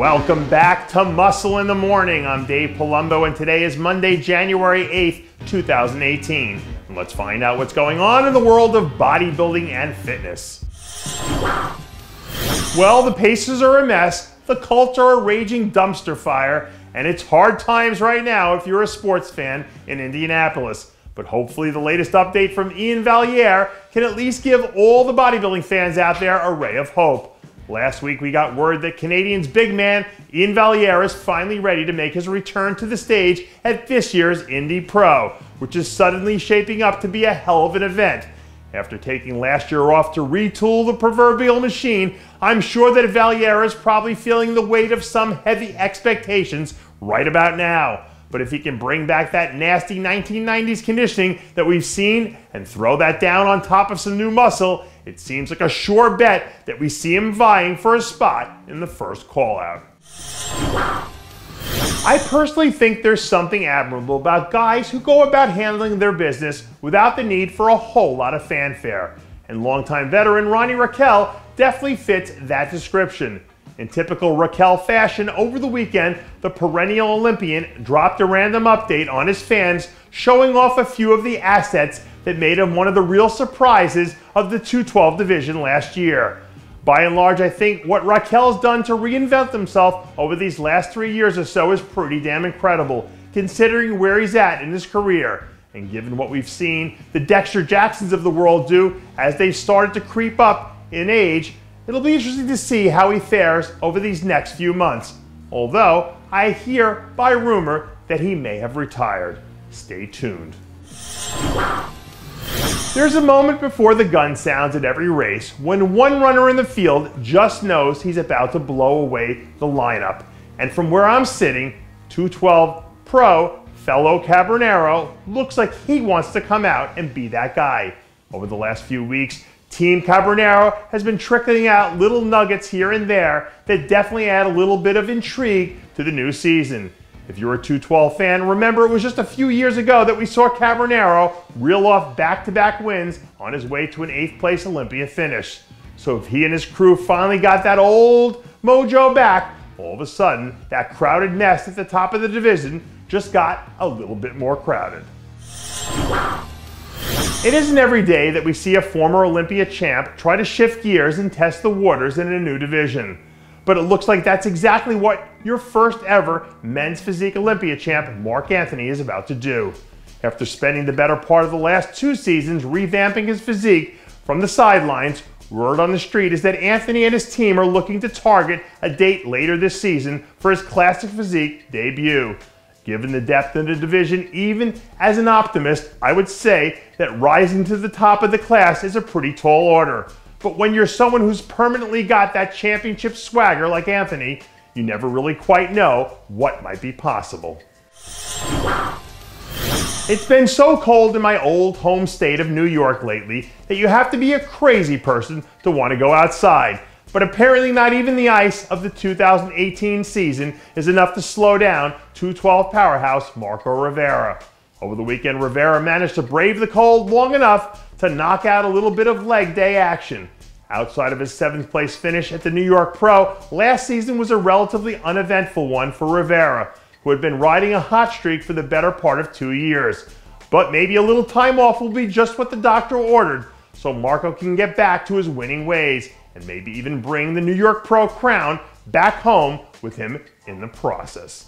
Welcome back to Muscle in the Morning. I'm Dave Palumbo, and today is Monday, January 8th, 2018. And let's find out what's going on in the world of bodybuilding and fitness. Well, the Pacers are a mess, the Colts are a raging dumpster fire, and it's hard times right now if you're a sports fan in Indianapolis. But hopefully the latest update from Iain Valliere can at least give all the bodybuilding fans out there a ray of hope. Last week we got word that Canadian's big man Iain Valliere is finally ready to make his return to the stage at this year's Indy Pro, which is suddenly shaping up to be a hell of an event. After taking last year off to retool the proverbial machine, I'm sure that Valliere is probably feeling the weight of some heavy expectations right about now. But if he can bring back that nasty 1990s conditioning that we've seen and throw that down on top of some new muscle, it seems like a sure bet that we see him vying for a spot in the first call-out. I personally think there's something admirable about guys who go about handling their business without the need for a whole lot of fanfare. And longtime veteran Ronny Rockel definitely fits that description. In typical Rockel fashion, over the weekend, the perennial Olympian dropped a random update on his fans, showing off a few of the assets that made him one of the real surprises of the 212 division last year. By and large, I think what Rockel's done to reinvent himself over these last 3 years or so is pretty damn incredible, considering where he's at in his career. And given what we've seen the Dexter Jacksons of the world do as they've started to creep up in age, it'll be interesting to see how he fares over these next few months. Although, I hear by rumor that he may have retired. Stay tuned. There's a moment before the gun sounds at every race when one runner in the field just knows he's about to blow away the lineup. And from where I'm sitting, 212 Pro Fello Cambronero looks like he wants to come out and be that guy. Over the last few weeks, Team Cambronero has been trickling out little nuggets here and there that definitely add a little bit of intrigue to the new season. If you're a 212 fan, remember it was just a few years ago that we saw Cambronero reel off back-to-back wins on his way to an 8th place Olympia finish. So if he and his crew finally got that old mojo back, all of a sudden that crowded mess at the top of the division just got a little bit more crowded. It isn't every day that we see a former Olympia champ try to shift gears and test the waters in a new division. But it looks like that's exactly what your first ever men's physique Olympia champ, Mark Anthony, is about to do. After spending the better part of the last 2 seasons revamping his physique from the sidelines, word on the street is that Anthony and his team are looking to target a date later this season for his classic physique debut. Given the depth in the division, even as an optimist, I would say that rising to the top of the class is a pretty tall order. But when you're someone who's permanently got that championship swagger like Anthony, you never really quite know what might be possible. It's been so cold in my old home state of New York lately that you have to be a crazy person to want to go outside. But apparently not even the ice of the 2018 season is enough to slow down 212 powerhouse Marco Rivera. Over the weekend, Rivera managed to brave the cold long enough to knock out a little bit of leg day action. Outside of his 7th place finish at the New York Pro, last season was a relatively uneventful one for Rivera, who had been riding a hot streak for the better part of 2 years. But maybe a little time off will be just what the doctor ordered, so Marco can get back to his winning ways and maybe even bring the New York Pro crown back home with him in the process.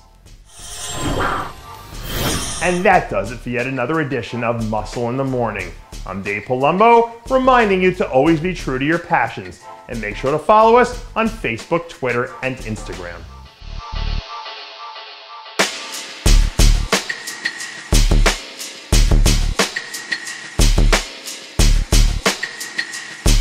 And that does it for yet another edition of Muscle in the Morning. I'm Dave Palumbo, reminding you to always be true to your passions, and make sure to follow us on Facebook, Twitter, and Instagram.